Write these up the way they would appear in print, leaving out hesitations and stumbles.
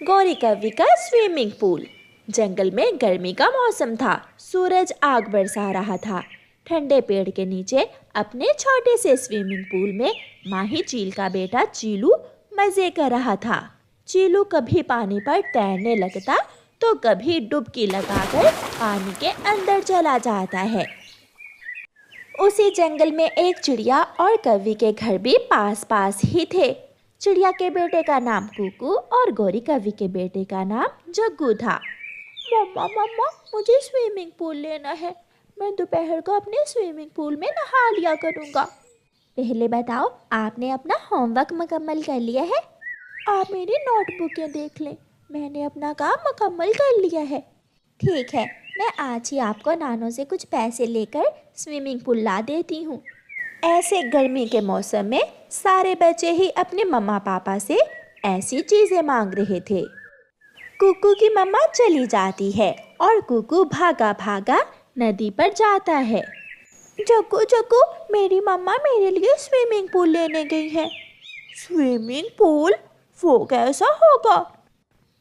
गौरी कव्वी का swimming pool. जंगल में गर्मी का मौसम था। सूरज आग बरसा रहा था। ठंडे पेड़ के नीचे अपने छोटे से स्विमिंग पूल में माही चील का बेटा चीलू मजे कर रहा था। चीलू कभी पानी पर तैरने लगता तो कभी डुबकी लगाकर पानी के अंदर चला जाता है। उसी जंगल में एक चिड़िया और कव्वी के घर भी पास पास ही थे। चिड़िया के बेटे का नाम कुकू और गौरी कव्वी के बेटे का नाम जग्गू था। मम्मा मम्मा, मुझे स्विमिंग पूल लेना है। मैं दोपहर को अपने स्विमिंग पूल में नहा लिया करूँगा। पहले बताओ, आपने अपना होमवर्क मुकम्मल कर लिया है? आप मेरी नोटबुकें देख लें, मैंने अपना काम मुकम्मल कर लिया है। ठीक है, मैं आज ही आपको नानों से कुछ पैसे लेकर स्विमिंग पूल ला देती हूँ। ऐसे गर्मी के मौसम में सारे बच्चे ही अपने मम्मा पापा से ऐसी चीज़ें मांग रहे थे। कुकू की मम्मा चली जाती है और कुकू भागा भागा नदी पर जाता है। जग्गू जग्गू, मेरी मम्मा मेरे लिए स्विमिंग पूल लेने गई है। Swimming pool? वो कैसा होगा?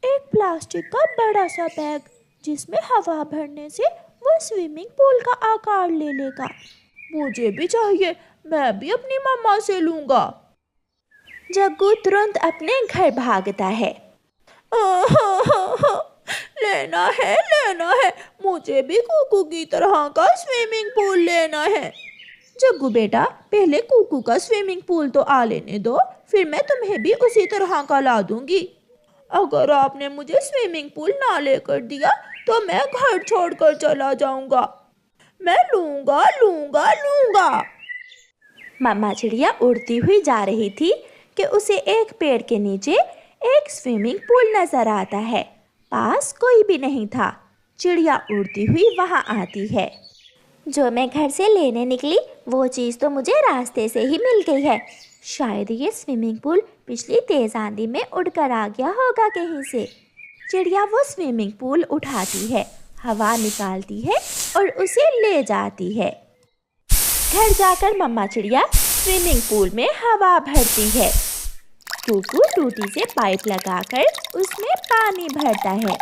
एक प्लास्टिक का बड़ा सा बैग जिसमें हवा भरने से वो स्विमिंग पूल का आकार ले लेगा। मुझे भी चाहिए, मैं भी अपनी मम्मा से लूँगा। जग्गू तुरंत अपने घर भागता है। लेना है, मुझे भी कुकू की तरह का स्विमिंग पूल लेना है। जग्गू बेटा, पहले कुकू का स्विमिंग पूल तो आ लेने दो, फिर मैं तुम्हें भी उसी तरह का ला दूंगी। अगर आपने मुझे स्विमिंग पूल ना लेकर दिया तो मैं घर छोड़कर चला जाऊंगा। मैं लूंगा लूंगा लूंगा। मम्मा चिड़िया उड़ती हुई जा रही थी कि उसे एक पेड़ के नीचे एक स्विमिंग पूल नजर आता है। पास कोई भी नहीं था। चिड़िया उड़ती हुई वहां आती है। जो मैं घर से लेने निकली वो चीज़ तो मुझे रास्ते से ही मिल गई है। शायद ये स्विमिंग पूल पिछली तेज आंधी में उड़कर आ गया होगा कहीं से। चिड़िया वो स्विमिंग पूल उठाती है, हवा निकालती है और उसे ले जाती है। घर जाकर मम्मा चिड़िया स्विमिंग पूल में हवा भरती है। कुकू टूटी से पाइप लगाकर उसमें पानी भरता है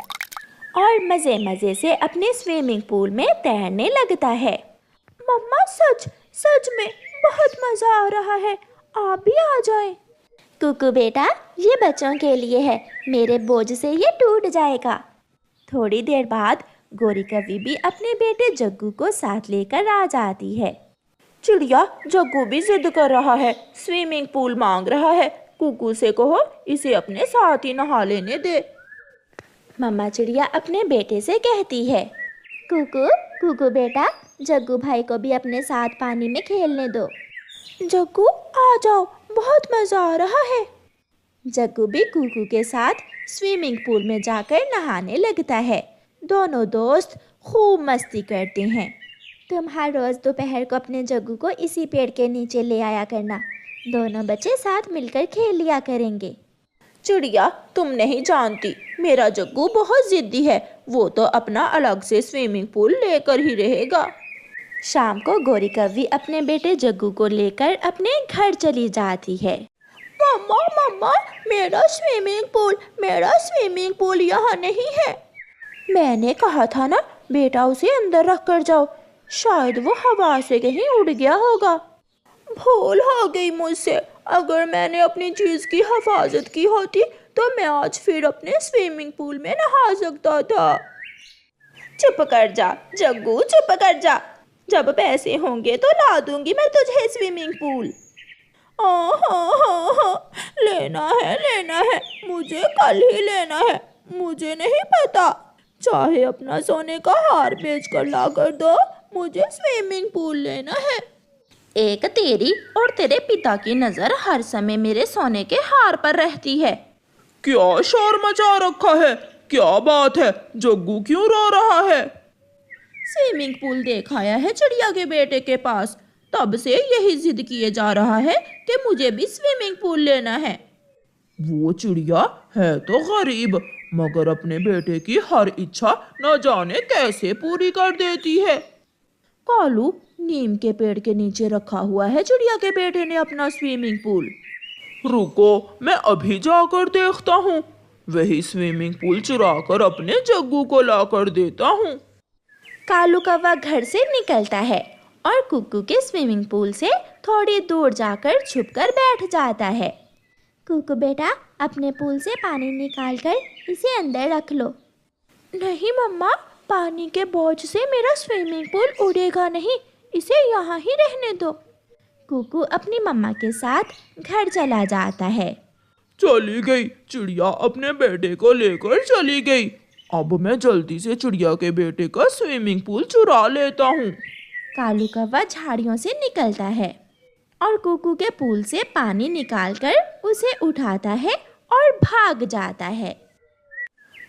और मज़े मज़े से अपने स्विमिंग पूल में तैरने लगता है। मम्मा, सच में बहुत मज़ा आ रहा है, आप भी आ जाएं। कुकू बेटा, ये बच्चों के लिए है, मेरे बोझ से ये टूट जाएगा। थोड़ी देर बाद गौरी कव्वी भी अपने बेटे जग्गू को साथ लेकर आ जाती है। चिड़िया, जग्गू भी जिद कर रहा है, स्विमिंग पूल मांग रहा है। कुकू से कहो इसे अपने साथ ही नहा लेने दे। मम्मा चिड़िया अपने बेटे से कहती है, कुकू बेटा, जग्गू भाई को भी अपने साथ पानी में खेलने दो। जग्गू, आ जाओ, बहुत मज़ा आ रहा है। जग्गू भी कुकू के साथ स्विमिंग पूल में जाकर नहाने लगता है। दोनों दोस्त खूब मस्ती करते हैं। तुम हर रोज़ दोपहर को अपने जग्गू को इसी पेड़ के नीचे ले आया करना। दोनों बच्चे साथ मिलकर खेल लिया करेंगे। चिड़िया, तुम नहीं जानती, मेरा जग्गू बहुत जिद्दी है, वो तो अपना अलग से स्विमिंग पूल लेकर ही रहेगा। शाम को गौरी कव्वी अपने बेटे जग्गू को लेकर अपने घर चली जाती है। मम्मा, मेरा स्विमिंग पूल यहाँ नहीं है। मैंने कहा था ना बेटा, उसे अंदर रख कर जाओ, शायद वो हवा से कहीं उड़ गया होगा। भूल हो गई मुझसे, अगर मैंने अपनी चीज़ की हिफाजत की होती तो मैं आज फिर अपने स्विमिंग पूल में नहा सकता था। चुप कर जा जग्गू, चुप कर जा। जब पैसे होंगे तो ला दूंगी मैं तुझे स्विमिंग पूल। लेना है, मुझे कल ही लेना है। मुझे नहीं पता, चाहे अपना सोने का हार बेच कर ला कर दो, मुझे स्विमिंग पूल लेना है। एक तेरी और तेरे पिता की नजर हर समय मेरे सोने के हार पर रहती है। क्या शोर मचा रखा है? क्या बात है? जग्गू क्यों रो रहा है? स्विमिंग पूल देखाया है चिड़िया के बेटे के पास, तब से यही जिद किए जा रहा है कि मुझे भी स्विमिंग पूल लेना है। वो चिड़िया है तो गरीब, मगर अपने बेटे की हर इच्छा न जाने कैसे पूरी कर देती है। कालू, नीम के पेड़ के नीचे रखा हुआ है चिड़िया के बेटे ने अपना स्विमिंग पूल। रुको, मैं अभी जाकर देखता हूँ। वही स्विमिंग पूल चुरा कर अपने जग्गू को ला कर देता हूँ। कालू कौवा घर से निकलता है और कुकू के स्विमिंग पूल से थोड़ी दूर जाकर छुपकर बैठ जाता है। कुकू बेटा, अपने पूल से पानी निकालकर इसे अंदर रख लो। नहीं मम्मा, पानी के बोझ से मेरा स्विमिंग पूल उड़ेगा नहीं, इसे यहाँ ही रहने दो। कुकू अपनी मम्मा के साथ घर चला जाता है। चली गई चिड़िया, अपने बेटे को लेकर चली गई। अब मैं जल्दी से चिड़िया के बेटे का स्विमिंग पूल चुरा लेता हूँ। कालू कौवा झाड़ियों से निकलता है और कुकू के पूल से पानी निकालकर उसे उठाता है और भाग जाता है।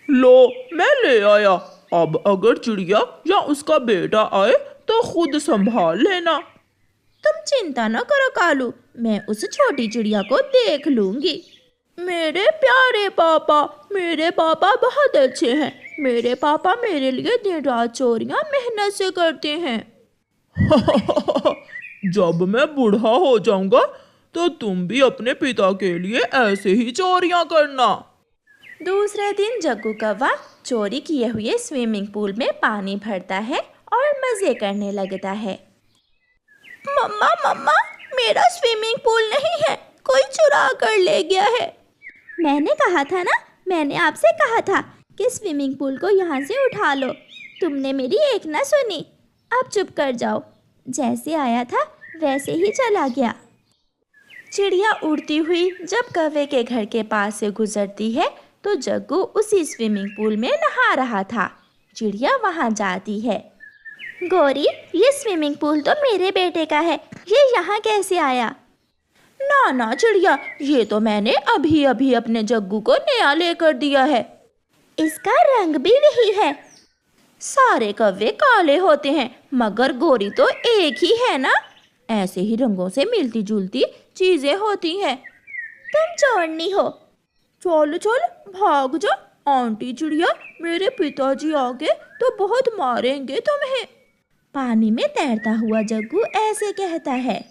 लो, मैं ले आया। अब अगर चिड़िया या उसका बेटा आए तो खुद संभाल लेना। तुम चिंता न करो कालू, मैं उस छोटी चिड़िया को देख लूंगी। मेरे प्यारे पापा, मेरे पापा बहुत अच्छे हैं। मेरे पापा मेरे लिए दिन रात चोरियां मेहनत से करते हैं। जब मैं बूढ़ा हो जाऊंगा तो तुम भी अपने पिता के लिए ऐसे ही चोरियां करना। दूसरे दिन जग्गू कौवा चोरी किए हुए स्विमिंग पूल में पानी भरता है और मजे करने लगता है। मम्मा मम्मा, मेरा स्विमिंग पूल नहीं है, कोई चुरा कर ले गया है। मैंने कहा था ना, मैंने आपसे कहा था कि स्विमिंग पूल को यहाँ से उठा लो। तुमने मेरी एक ना सुनी। अब चुप कर जाओ। जैसे आया था वैसे ही चला गया। चिड़िया उड़ती हुई जब कौवे के घर के पास से गुजरती है तो जग्गू उसी स्विमिंग पूल में नहा रहा था। चिड़िया वहाँ जाती है। गौरी, ये स्विमिंग पूल तो मेरे बेटे का है, ये यहाँ कैसे आया? ना ना चिड़िया, ये तो मैंने अभी अभी अपने जग्गू को नया लेकर दिया है। इसका रंग भी वही है। सारे कौवे काले होते हैं मगर गोरी तो एक ही है ना। ऐसे ही रंगों से मिलती जुलती चीजें होती हैं। तुम चोरनी हो। चल चल भाग जा। आंटी चिड़िया, मेरे पिताजी आगे तो बहुत मारेंगे तुम्हें। पानी में तैरता हुआ जग्गू ऐसे कहता है।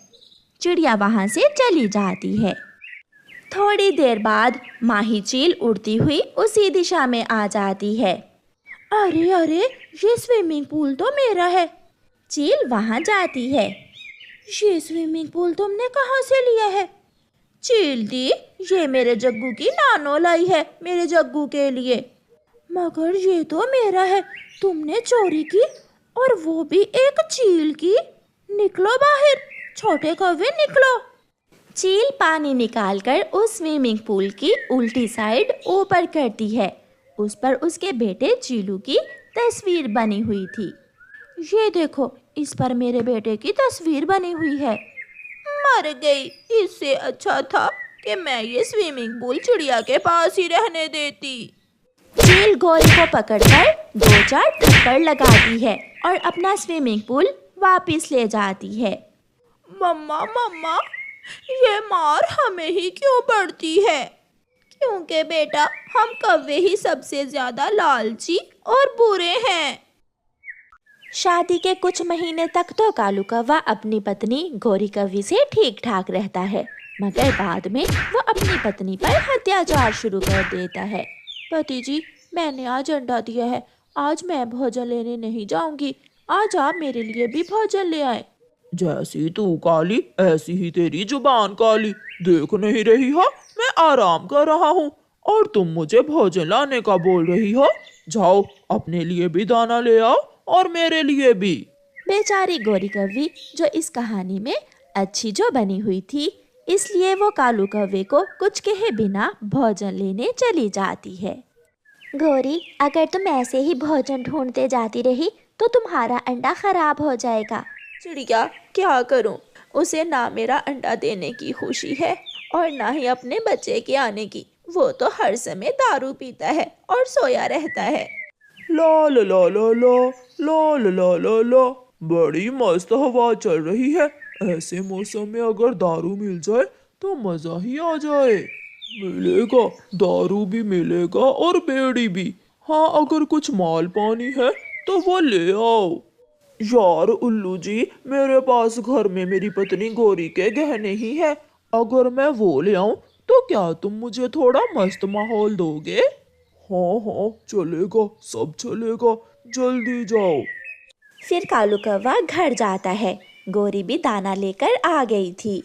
चिड़िया वहां से चली जाती है। थोड़ी देर बाद माही चील उड़ती हुई उसी दिशा में आ जाती है। अरे अरे, ये स्विमिंग पूल तो मेरा है। चील वहां जाती है। ये स्विमिंग पूल तुमने कहाँ से लिया है? चील दी, ये मेरे जग्गू की नानो लाई है, मेरे जग्गू के लिए। मगर ये तो मेरा है, तुमने चोरी की, और वो भी एक चील की। निकलो बाहर, छोटे कौवे निकलो। चील पानी निकालकर उस स्विमिंग पूल की उल्टी साइड ऊपर करती है। उस पर उसके बेटे चीलू की तस्वीर बनी हुई थी। ये देखो, इस पर मेरे बेटे की तस्वीर बनी हुई है। मर गई, इससे अच्छा था कि मैं ये स्विमिंग पूल चिड़िया के पास ही रहने देती। चील गोरी को पकड़कर 2-4 थप्पड़ लगाती है और अपना स्विमिंग पूल वापस ले जाती है। मम्मा मम्मा, ये मार हमें ही क्यों पड़ती है? क्योंकि बेटा, हम कौवे ही सबसे ज्यादा लालची और बुरे हैं। शादी के कुछ महीने तक तो कालू कौवा अपनी पत्नी गोरी कौवी से ठीक ठाक रहता है, मगर बाद में वो अपनी पत्नी पर अत्याचार शुरू कर देता है। पति जी, मैंने आज अंडा दिया है, आज मैं भोजन लेने नहीं जाऊंगी। आज आप मेरे लिए भी भोजन ले आए। जैसी तू काली ऐसी ही तेरी जुबान काली। देख नहीं रही हो मैं आराम कर रहा हूँ और तुम मुझे भोजन लाने का बोल रही हो? जाओ, अपने लिए भी दाना ले आओ और मेरे लिए भी। बेचारी गोरी कौवी जो इस कहानी में अच्छी जो बनी हुई थी, इसलिए वो कालू कौवे को कुछ कहे बिना भोजन लेने चली जाती है। गोरी, अगर तुम ऐसे ही भोजन ढूंढते जाती रही तो तुम्हारा अंडा खराब हो जाएगा। चिड़िया, क्या करूं? उसे ना मेरा अंडा देने की खुशी है और ना ही अपने बच्चे के आने की। वो तो हर समय दारू पीता है और सोया रहता है। ला ला ला ला ला ला ला ला ला ला, बड़ी मस्त हवा चल रही है। ऐसे मौसम में अगर दारू मिल जाए तो मजा ही आ जाए। मिलेगा, दारू भी मिलेगा और बेड़ी भी। हाँ, अगर कुछ माल पानी है तो वो ले आओ। यार उल्लू जी, मेरे पास घर में मेरी पत्नी गोरी के गहने ही है। अगर मैं वो ले आऊं तो तो क्या तुम मुझे थोड़ा मस्त माहौल दोगे? हाँ हाँ चलेगा, सब चलेगा, जल्दी जाओ। फिर कालू कौवा घर जाता है। गोरी भी दाना लेकर आ गई थी।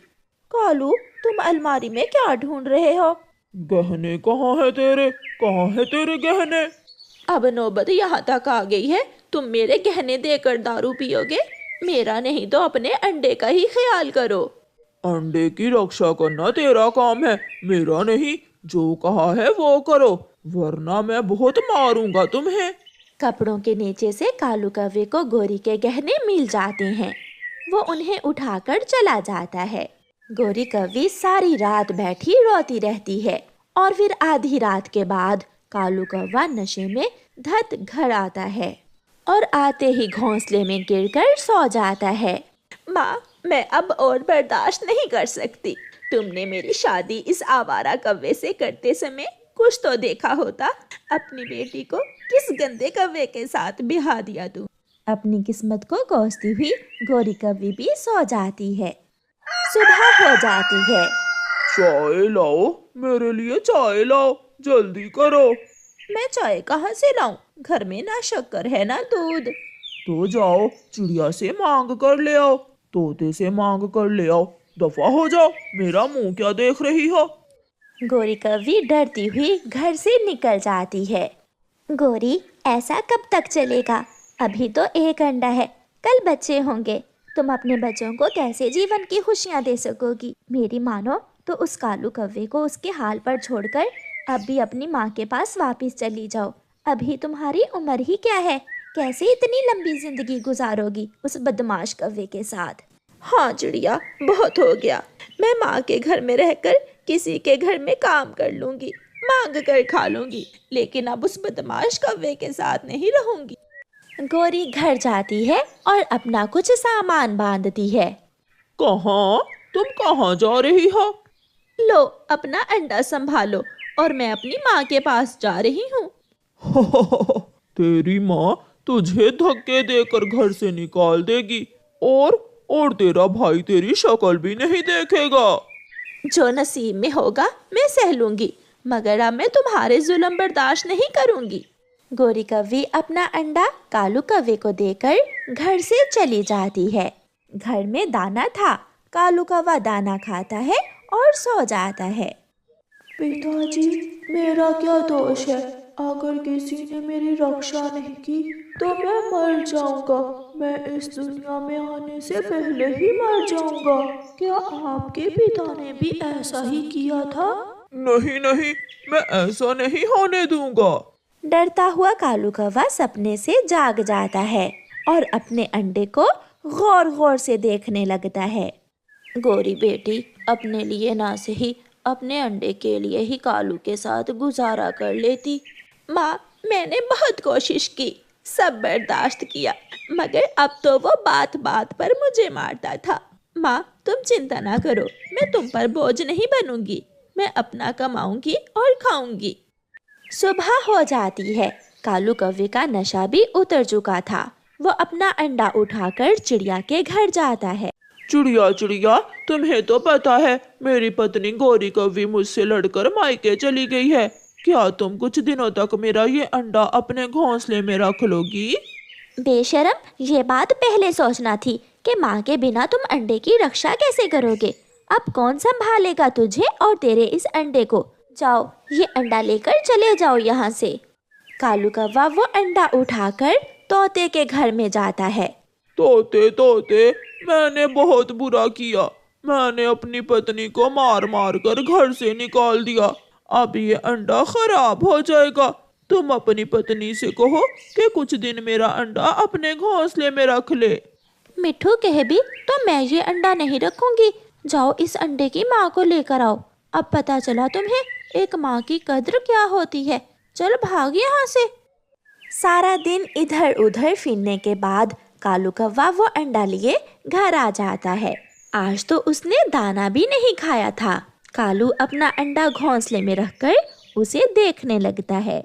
कालू, तुम अलमारी में क्या ढूंढ रहे हो? गहने कहाँ है तेरे? कहाँ है तेरे गहने? अब नौबत यहाँ तक आ गई है, तुम मेरे गहने देकर दारू पियोगे? मेरा नहीं तो अपने अंडे का ही ख्याल करो। अंडे की रक्षा करना तेरा काम है, मेरा नहीं। जो कहा है वो करो, वरना मैं बहुत मारूंगा तुम्हें। कपड़ों के नीचे से कालू कौवे को गोरी के गहने मिल जाते हैं। वो उन्हें उठाकर चला जाता है। गोरी कौवी सारी रात बैठी रोती रहती है और फिर आधी रात के बाद कालू कौवा नशे में धत घर आता है और आते ही घोंसले में गिरकर सो जाता है। माँ, मैं अब और बर्दाश्त नहीं कर सकती। तुमने मेरी शादी इस आवारा कौवे से करते समय कुछ तो देखा होता। अपनी बेटी को किस गंदे कौवे के साथ बिहा दिया तू। अपनी किस्मत को कोसती हुई गोरी कौवी भी सो जाती है। सुबह हो जाती है। चाय लाओ, मेरे लिए चाय लाओ, जल्दी करो। मैं चाय कहाँ से लाऊं? घर में ना शक्कर है ना दूध। तो जाओ चिड़िया से मांग कर ले आओ, तोते से मांग कर ले आओ। दफा हो जाओ, मेरा मुंह क्या देख रही हो? गोरी कौवी डरती हुई घर से निकल जाती है। गोरी, ऐसा कब तक चलेगा? अभी तो एक अंडा है, कल बच्चे होंगे। तुम अपने बच्चों को कैसे जीवन की खुशियां दे सकोगी? मेरी मानो तो उस कालू कौवे को उसके हाल पर छोड़कर अब भी अपनी माँ के पास वापस चली जाओ। अभी तुम्हारी उम्र ही क्या है? कैसे इतनी लंबी जिंदगी गुजारोगी उस बदमाश कौवे के साथ? हाँ चिड़िया, बहुत हो गया। मैं माँ के घर में रहकर किसी के घर में काम कर लूंगी, मांग कर खा लूंगी, लेकिन अब उस बदमाश कौवे के साथ नहीं रहूंगी। गोरी घर जाती है और अपना कुछ सामान बांधती है। कहाँ? तुम कहाँ जा रही हो? लो, अपना अंडा संभालो और मैं अपनी माँ के पास जा रही हूँ। तेरी माँ तुझे धक्के देकर घर से निकाल देगी और तेरा भाई तेरी शक्ल भी नहीं देखेगा। जो नसीब में होगा मैं सह लूंगी, मगर अब मैं तुम्हारे जुल्म बर्दाश्त नहीं करूंगी। गोरी कौवी अपना अंडा कालू कौवे को देकर घर से चली जाती है। घर में दाना था। कालू कौवा दाना खाता है और सो जाता है। पिताजी, मेरा क्या दोष है? अगर किसी ने मेरी रक्षा नहीं की तो मैं मर जाऊंगा। मैं इस दुनिया में आने से पहले ही मर जाऊंगा। क्या आपके पिता ने भी ऐसा ही किया था? नहीं नहीं, मैं ऐसा नहीं होने दूंगा। डरता हुआ कालू कौवा सपने से जाग जाता है और अपने अंडे को गौर गौर से देखने लगता है। गोरी बेटी, अपने लिए ना सही, अपने अंडे के लिए ही कालू के साथ गुजारा कर लेती। माँ, मैंने बहुत कोशिश की, सब बर्दाश्त किया, मगर अब तो वो बात बात पर मुझे मारता था। माँ, तुम चिंता ना करो, मैं तुम पर बोझ नहीं बनूंगी। मैं अपना कमाऊंगी और खाऊंगी। सुबह हो जाती है। कालू कौवे का नशा भी उतर चुका था। वो अपना अंडा उठाकर चिड़िया के घर जाता है। चिड़िया चिड़िया, तुम्हें तो पता है मेरी पत्नी गोरी कौवी मुझसे लड़कर मायके चली गई है। क्या तुम कुछ दिनों तक मेरा ये अंडा अपने घोंसले में रख लोगी? बेशरम, ये बात पहले सोचना थी कि माँ के बिना तुम अंडे की रक्षा कैसे करोगे। अब कौन संभालेगा तुझे और तेरे इस अंडे को? जाओ, ये अंडा लेकर चले जाओ यहाँ से। कालू कौवा वो अंडा उठाकर तोते के घर में जाता है। तोते तोते, मैंने बहुत बुरा किया। मैंने अपनी पत्नी को मार मार कर घर से निकाल दिया। अब ये अंडा खराब हो जाएगा। तुम अपनी पत्नी से कहो कि कुछ दिन मेरा अंडा अपने घोंसले में रख ले। मिठू कहे भी तो मैं ये अंडा नहीं रखूंगी। जाओ, इस अंडे की माँ को लेकर आओ। अब पता चला तुम्हें एक माँ की कद्र क्या होती है। चल भाग यहाँ से। सारा दिन इधर उधर फिरने के बाद कालू कौवा वो अंडा लिए घर आ जाता है। आज तो उसने दाना भी नहीं खाया था। कालू अपना अंडा घोंसले में रखकर उसे देखने लगता है।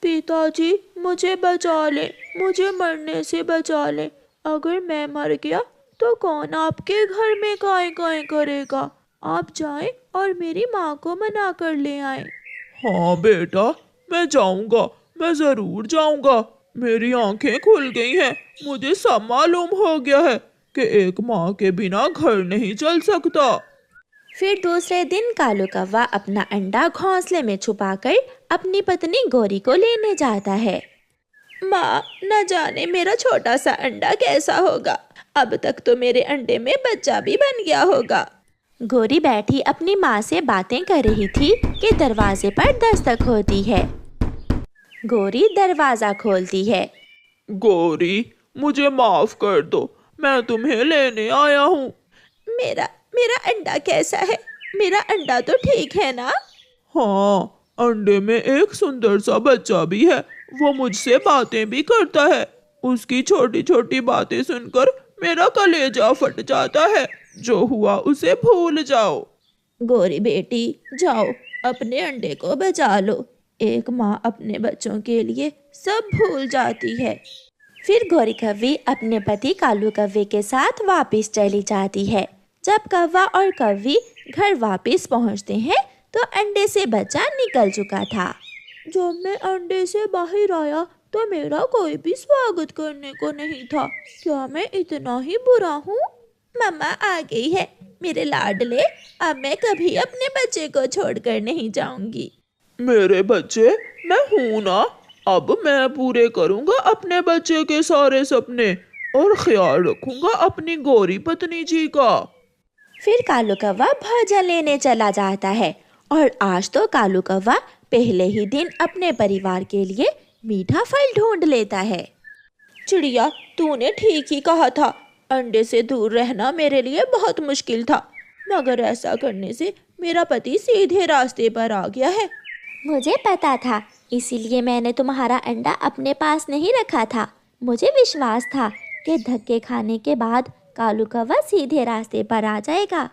पिताजी, मुझे बचा ले, मुझे मरने से बचा ले। अगर मैं मर गया तो कौन आपके घर में गाय गाय करेगा? आप जाएं और मेरी माँ को मना कर ले आएं। हाँ बेटा, मैं जाऊंगा, मैं जरूर जाऊंगा। मेरी आंखें खुल गई हैं। मुझे सब मालूम हो गया है कि एक माँ के बिना घर नहीं चल सकता। फिर दूसरे दिन कालू कौवा अपना अंडा घोंसले में छुपाकर अपनी पत्नी गौरी को लेने जाता है। माँ, न जाने मेरा छोटा सा अंडा कैसा होगा। अब तक तो मेरे अंडे में बच्चा भी बन गया होगा। गौरी बैठी अपनी माँ से बातें कर रही थी कि दरवाजे पर दस्तक होती है। गौरी दरवाजा खोलती है। गौरी, मुझे माफ कर दो, मैं तुम्हें लेने आया हूँ। मेरा मेरा अंडा कैसा है? मेरा अंडा तो ठीक है ना? हाँ, अंडे में एक सुंदर सा बच्चा भी है। वो मुझसे बातें भी करता है। उसकी छोटी छोटी बातें सुनकर मेरा कलेजा फट जाता है। जो हुआ उसे भूल जाओ। गौरी बेटी, जाओ अपने अंडे को बचा लो। एक माँ अपने बच्चों के लिए सब भूल जाती है। फिर गौरी कौवी अपने पति कालू कौवे के साथ वापस चली जाती है। जब कौवा और कौवी घर वापस पहुंचते हैं तो अंडे से बच्चा निकल चुका था। जब मैं अंडे से बाहर आया तो मेरा कोई भी स्वागत करने को नहीं था। क्या मैं इतना ही बुरा हूँ? मम्मा आ गई है मेरे लाडले। अब मैं कभी अपने बच्चे को छोड़कर नहीं जाऊंगी। मेरे बच्चे, मैं हूं ना। अब मैं पूरे करूंगा अपने बच्चे के सारे सपने और ख्याल रखूंगा अपनी गौरी पत्नी जी का। फिर कालू कौवा भोजन लेने चला जाता है और आज तो कालू कौवा पहले ही दिन अपने परिवार के लिए मीठा फल ढूंढ लेता है। चिड़िया, तूने ठीक ही कहा था। अंडे से दूर रहना मेरे लिए बहुत मुश्किल था, मगर ऐसा करने से मेरा पति सीधे रास्ते पर आ गया है। मुझे पता था, इसीलिए मैंने तुम्हारा अंडा अपने पास नहीं रखा था। मुझे विश्वास था कि धक्के खाने के बाद कालू कौवा सीधे रास्ते पर आ जाएगा।